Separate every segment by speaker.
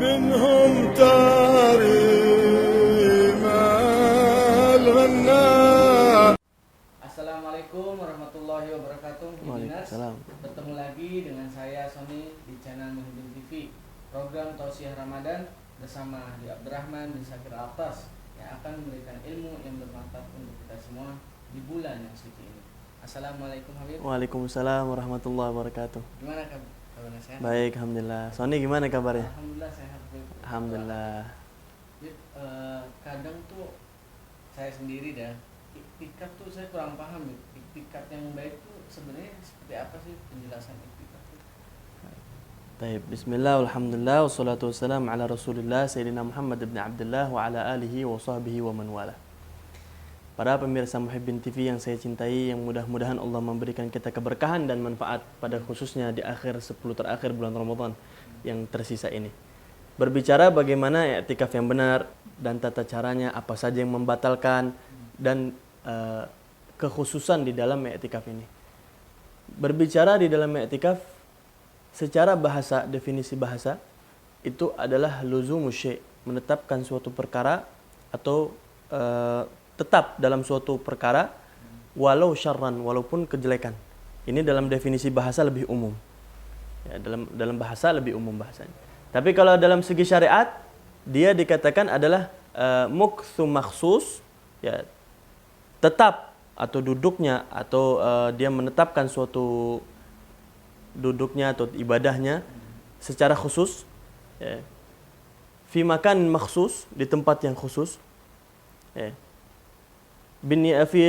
Speaker 1: منهم تاريم الغناء.
Speaker 2: Assalamualaikum warahmatullahi wabarakatuh.
Speaker 3: Waalaikumsalam.
Speaker 2: Bertemu lagi dengan saya Sony di channel Muhyiddin TV. Program Tausiah Ramadan bersama Hadi Abdurrahman bin Syakir Altas yang akan memberikan ilmu yang bermanfaat untuk kita semua di bulan yang suci ini. Assalamualaikum Habib.
Speaker 3: Waalaikumsalam warahmatullahi wabarakatuh.
Speaker 2: Gimana kabarnya, sehat?
Speaker 3: Baik, alhamdulillah. Sony gimana kabarnya?
Speaker 2: Alhamdulillah sehat, Habib.
Speaker 3: Alhamdulillah.
Speaker 2: Habib, kadang tuh saya sendiri dah iktikaf tuh saya kurang paham. Iktikaf yang baik tuh sebenarnya seperti apa sih penjelasan iktikaf?
Speaker 3: Baik, bismillah, alhamdulillah, wassalatu wassalamu ala rasulillah Sayyidina Muhammad ibn Abdullah wa ala alihi wa sahbihi wa man wala. Para pemirsa Muhyiddin TV yang saya cintai, yang mudah-mudahan Allah memberikan kita keberkahan dan manfaat pada khususnya di akhir 10 terakhir bulan Ramadan yang tersisa ini. Berbicara bagaimana i'tikaf yang benar dan tata caranya, apa saja yang membatalkan dan kekhususan di dalam i'tikaf ini. Berbicara di dalam i'tikaf secara bahasa, definisi bahasa itu adalah luzumus syai', menetapkan suatu perkara atau tetap dalam suatu perkara walau syarran, walaupun kejelekan. Ini dalam definisi bahasa lebih umum. Ya, dalam bahasa lebih umum bahasanya. Tapi kalau dalam segi syariat dia dikatakan adalah muktsu makhsus, ya, tetap atau duduknya atau dia menetapkan suatu duduknya atau ibadahnya secara khusus, ya, fi makan makhsus, di tempat yang khusus, ya, fi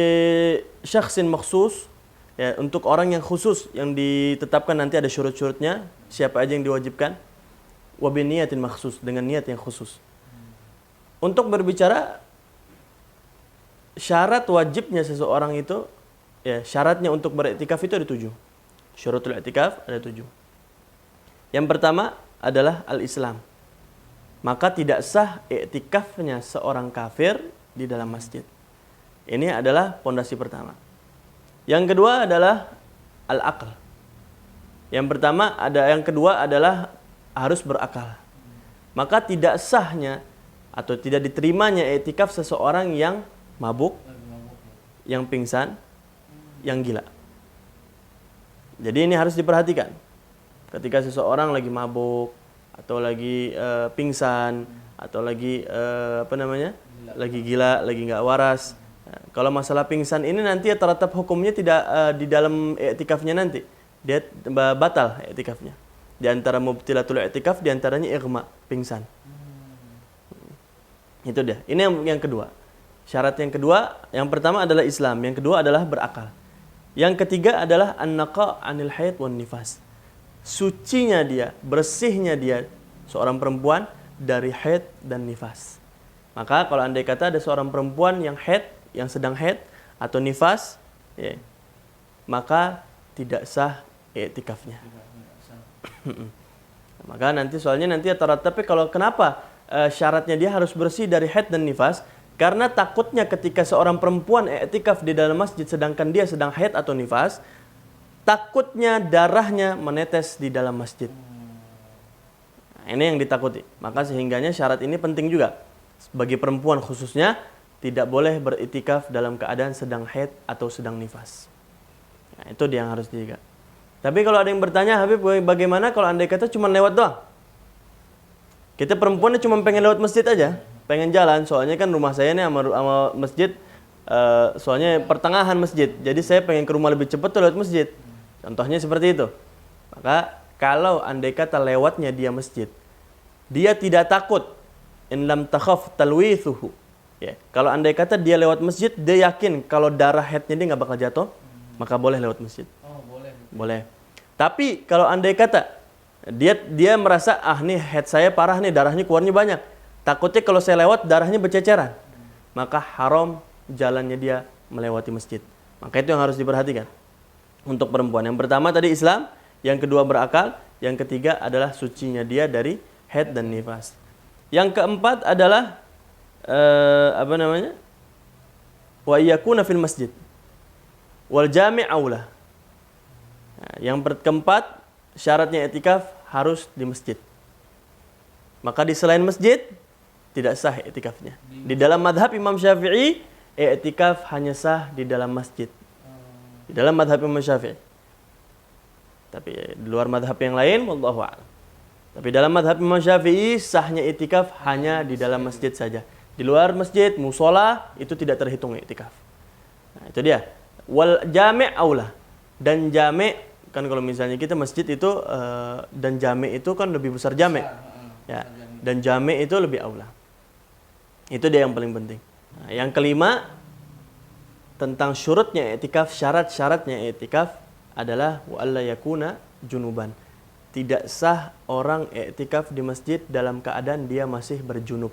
Speaker 3: syakhsin makhsus, ya, untuk orang yang khusus yang ditetapkan, nanti ada syurut-syurutnya siapa aja yang diwajibkan, wa bi niyatin makhsus, dengan niat yang khusus. Untuk berbicara syarat wajibnya seseorang itu, ya, syaratnya untuk beriktikaf itu ada 7. Syurutul i'tikaf ada 7. Yang pertama adalah al-Islam. Maka tidak sah i'tikafnya seorang kafir di dalam masjid. Ini adalah pondasi pertama. Yang kedua adalah al-aql. Yang kedua adalah harus berakal. Maka tidak sahnya atau tidak diterimanya i'tikaf seseorang yang mabuk, yang pingsan, yang gila. Jadi ini harus diperhatikan. Ketika seseorang lagi mabuk atau lagi pingsan atau lagi lagi gila, lagi nggak waras. Nah, kalau masalah pingsan ini nanti ya tertetap hukumnya tidak di dalam i'tikafnya nanti. Dia batal i'tikafnya. Di antara mubtilatul i'tikaf di antaranya ighma, pingsan. Itu dia. Ini yang kedua. Syarat yang kedua, yang pertama adalah Islam, yang kedua adalah berakal. Yang ketiga adalah an-naqa' anil haid wan nifas. Sucinya dia, bersihnya dia seorang perempuan dari haid dan nifas. Maka kalau andai kata ada seorang perempuan yang haid, yang sedang haid atau nifas, ya, maka tidak sah i'tikafnya. Maka nanti soalnya nanti tapi kalau kenapa syaratnya dia harus bersih dari haid dan nifas? Karena takutnya ketika seorang perempuan i'tikaf di dalam masjid sedangkan dia sedang haid atau nifas, takutnya darahnya menetes di dalam masjid. Nah, ini yang ditakuti. Maka sehingganya syarat ini penting juga. Bagi perempuan khususnya tidak boleh beriktikaf dalam keadaan sedang haid atau sedang nifas. Nah, itu dia yang harus dijaga. Tapi kalau ada yang bertanya, Habib, bagaimana kalau andai kata cuma lewat doang? Kita perempuannya cuma pengen lewat masjid aja, pengen jalan, soalnya kan rumah saya ini sama masjid, soalnya pertengahan masjid, jadi saya pengen ke rumah lebih cepat tuh lewat masjid. Contohnya seperti itu. Maka kalau andai kata lewatnya dia masjid, dia tidak takut, in lam takhaf talwithuhu. Ya, kalau andai kata dia lewat masjid, dia yakin kalau darah headnya dia nggak bakal jatuh, maka boleh lewat masjid.
Speaker 2: Oh, boleh.
Speaker 3: Boleh. Tapi kalau andai kata dia merasa, nih head saya parah nih, darahnya keluarnya banyak, takutnya kalau saya lewat darahnya berceceran, maka haram jalannya dia melewati masjid. Maka itu yang harus diperhatikan untuk perempuan. Yang pertama tadi Islam, yang kedua berakal, yang ketiga adalah sucinya dia dari haid dan nifas. Yang keempat adalah wa iyakuna fil masjid wal jami' aula. Nah, yang keempat syaratnya i'tikaf harus di masjid. Maka di selain masjid tidak sah i'tikafnya. Di dalam madhab Imam Syafi'i, i'tikaf hanya sah di dalam masjid. Di dalam madhab Imam Syafi'i. Tapi di luar madhab yang lain, wallahu a'lam. Tapi dalam madhab Imam Syafi'i, sahnya i'tikaf hanya di dalam masjid saja. Di luar masjid, musola, itu tidak terhitung i'tikaf. Nah, itu dia. Wal jami' aula. Dan jami' kan kalau misalnya kita masjid itu dan jami' itu kan lebih besar jami'. Ya. Dan jami' itu lebih aula. Itu dia yang paling penting. Nah, yang kelima tentang syurutnya i'tikaf, syarat-syaratnya i'tikaf adalah wa alla yakuna junuban. Tidak sah orang i'tikaf di masjid dalam keadaan dia masih berjunub.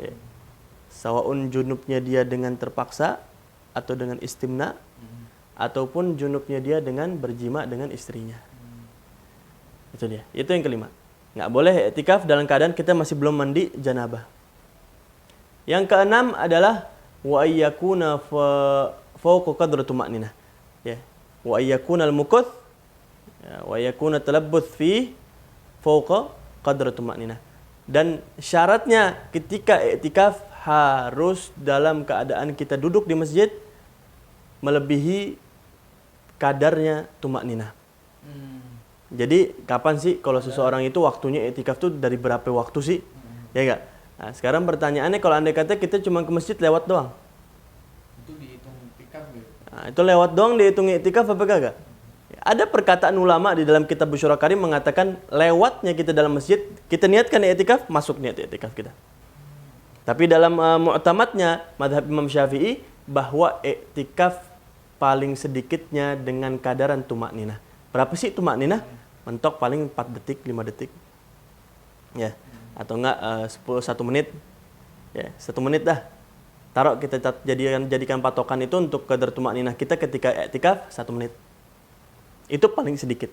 Speaker 3: Ya. Sawaun junubnya dia dengan terpaksa atau dengan istimna, ataupun junubnya dia dengan berjima dengan istrinya. Itu dia. Itu yang kelima. Nggak boleh i'tikaf dalam keadaan kita masih belum mandi janabah. Yang keenam adalah wa ayyakuna fawqa qadri tuma'ninah. Ya. Wa ayyakuna al-mukuth wa ayyakuna talabbuth fi fawqa qadri tuma'ninah. Dan syaratnya ketika i'tikaf harus dalam keadaan kita duduk di masjid melebihi kadarnya tumakninah. Jadi kapan sih kalau seseorang itu waktunya i'tikaf tuh dari berapa waktu sih? Ya enggak? Nah, sekarang pertanyaannya kalau andai kata kita cuma ke masjid lewat doang.
Speaker 2: Itu dihitung i'tikaf gitu.
Speaker 3: Nah, itu lewat doang dihitung i'tikaf apa kagak? Ada perkataan ulama di dalam kitab Busyra Karim mengatakan lewatnya kita dalam masjid, kita niatkan i'tikaf, masuk niat i'tikaf kita. Tapi dalam mu'tamadnya madhab Imam Syafi'i bahwa i'tikaf paling sedikitnya dengan kadaran tumakninah. Berapa sih tumakninah? Mentok paling 4 detik, 5 detik. Ya. Atau enggak 1 menit. Ya, 1 menit dah. Taruh kita jadikan patokan itu untuk kadar tumakninah kita ketika i'tikaf 1 menit. Itu paling sedikit.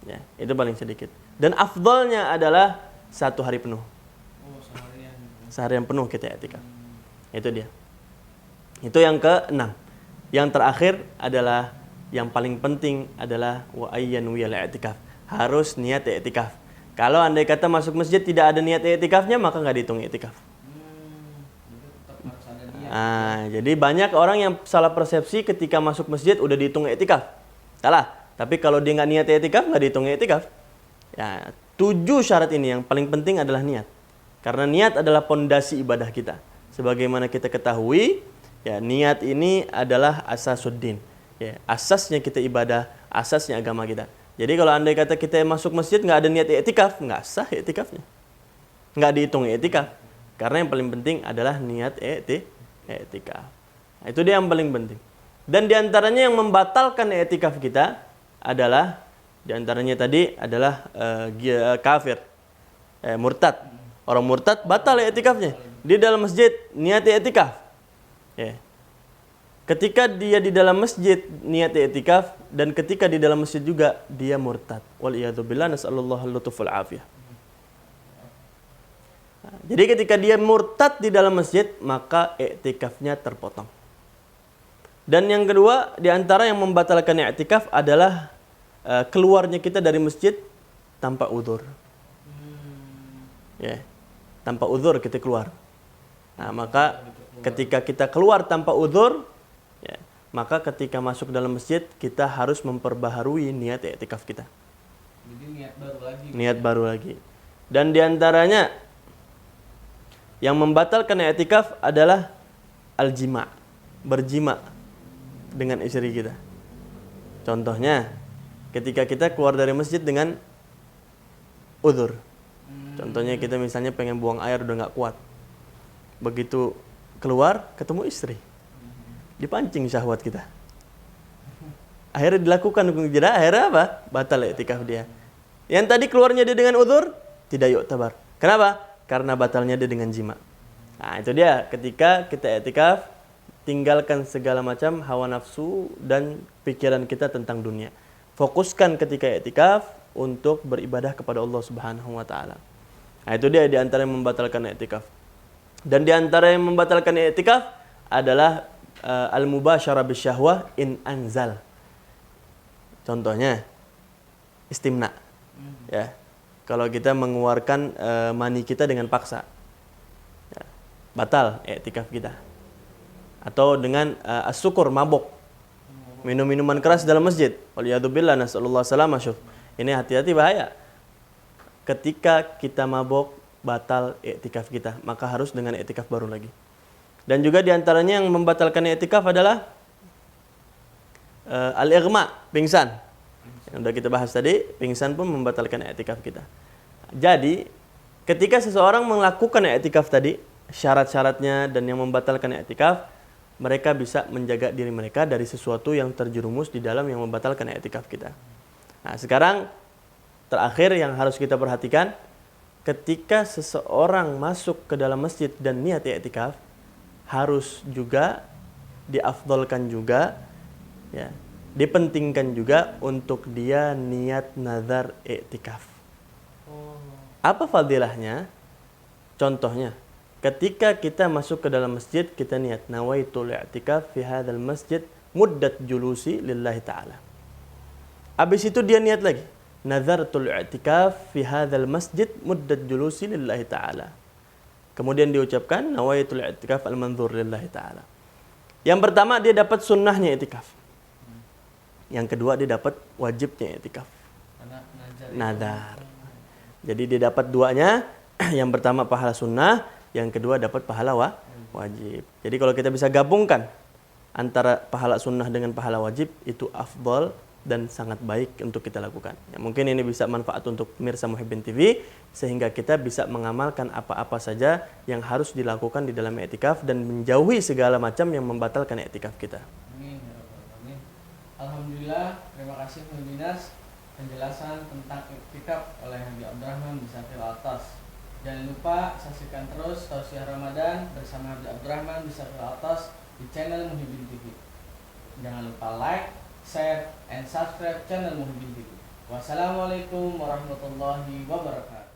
Speaker 3: Ya, itu paling sedikit. Dan afdalnya adalah 1 hari penuh.
Speaker 2: Oh, seharian.
Speaker 3: Seharian penuh kita i'tikaf. Itu dia. Itu yang ke-6. Yang terakhir adalah yang paling penting adalah wa ayyanwiyal i'tikaf. Harus niat i'tikaf. Kalau andai kata masuk masjid tidak ada niat i'tikafnya maka enggak dihitung i'tikaf.
Speaker 2: Tetap harus ada niat.
Speaker 3: Nah, jadi banyak orang yang salah persepsi ketika masuk masjid udah dihitung i'tikaf. Salah. Tapi kalau dia nggak niat i'tikaf nggak dihitung i'tikaf. Ya, 7 syarat ini yang paling penting adalah niat. Karena niat adalah pondasi ibadah kita. Sebagaimana kita ketahui, ya niat ini adalah asasuddin. Ya, asasnya kita ibadah, asasnya agama kita. Jadi kalau andai kata kita masuk masjid nggak ada niat i'tikaf, nggak sah i'tikafnya. Nggak dihitung i'tikaf. Karena yang paling penting adalah niat i'tikaf. Nah, itu dia yang paling penting. Dan diantaranya yang membatalkan i'tikaf kita adalah diantaranya tadi adalah kafir, murtad. Orang murtad batal i'tikafnya. Di dalam masjid niat i'tikaf. Ya. Ketika dia di dalam masjid niat i'tikaf dan ketika di dalam masjid juga dia murtad. Wal iyadu billah, nasallallahu al-lutful afiyah. Nah, jadi ketika dia murtad di dalam masjid maka i'tikafnya terpotong. Dan yang kedua di antara yang membatalkan i'tikaf adalah keluarnya kita dari masjid tanpa udzur. Ya. Tanpa udzur kita keluar. Nah, maka ketika kita keluar tanpa udzur, ya, maka ketika masuk dalam masjid kita harus memperbaharui niat i'tikaf kita.
Speaker 2: Jadi niat baru lagi.
Speaker 3: Niat baru lagi. Dan diantaranya yang membatalkan i'tikaf adalah al-jima', berjima dengan istri kita. Contohnya, ketika kita keluar dari masjid dengan udzur. Contohnya kita misalnya pengen buang air udah nggak kuat. Begitu keluar ketemu istri, dipancing syahwat kita. Akhirnya dilakukan hukum jeda, akhirnya apa? Batal i'tikaf dia. Yang tadi keluarnya dia dengan udzur, tidak yu'tabar. Kenapa? Karena batalnya dia dengan jima. Nah, itu dia ketika kita i'tikaf, tinggalkan segala macam hawa nafsu dan pikiran kita tentang dunia. Fokuskan ketika i'tikaf untuk beribadah kepada Allah Subhanahu wa taala. Nah, itu dia di antara yang membatalkan i'tikaf. Dan di antara yang membatalkan i'tikaf adalah al-mubasyarah bisyahwah in anzal. Contohnya istimna. Ya. kalau kita mengeluarkan mani kita dengan paksa. Ya, batal i'tikaf kita. Atau dengan as-sukur, mabuk. Minum minuman keras dalam masjid. Waliyadzubillah, nasallallahu salamah. Ini hati-hati, bahaya. Ketika kita mabuk, batal i'tikaf kita. Maka harus dengan i'tikaf baru lagi. Dan juga diantaranya yang membatalkan i'tikaf adalah al-ighma, pingsan. Yang sudah kita bahas tadi, pingsan pun membatalkan i'tikaf kita. Jadi, ketika seseorang melakukan i'tikaf tadi, syarat-syaratnya dan yang membatalkan i'tikaf, mereka bisa menjaga diri mereka dari sesuatu yang terjerumus di dalam yang membatalkan i'tikaf kita. Nah, sekarang terakhir yang harus kita perhatikan, ketika seseorang masuk ke dalam masjid dan niat i'tikaf, harus juga diafdolkan juga, ya, dipentingkan juga untuk dia niat nazar i'tikaf. Apa fadilahnya? Contohnya, ketika kita masuk ke dalam masjid, kita niat nawaitul i'tikaf fi hadzal masjid muddat julusi lillahi ta'ala. Habis itu dia niat lagi, nazartul i'tikaf fi hadzal masjid muddat julusi lillahi ta'ala. Kemudian diucapkan nawaitul i'tikaf al-manzur lillahi ta'ala. Yang pertama dia dapat sunnahnya i'tikaf. Yang kedua dia dapat wajibnya i'tikaf. Nazar. Jadi dia dapat duanya, yang pertama pahala sunnah, yang kedua dapat pahala wajib. Jadi kalau kita bisa gabungkan antara pahala sunnah dengan pahala wajib, itu afdal dan sangat baik untuk kita lakukan. Ya, mungkin ini bisa manfaat untuk pemirsa Muhibbin TV, sehingga kita bisa mengamalkan apa-apa saja yang harus dilakukan di dalam i'tikaf dan menjauhi segala macam yang membatalkan i'tikaf kita.
Speaker 2: Amin. Amin. Alhamdulillah, terima kasih Muhibbinas penjelasan tentang i'tikaf oleh Habib Abdurrahman bin Syakir Al-Atas. Jangan lupa saksikan terus Tausiah Ramadan bersama Habib Abdurrahman bin Syakir Al-Atas di channel Muhibbin TV. Jangan lupa like, share, and subscribe channel Muhibbin TV. Wassalamualaikum warahmatullahi wabarakatuh.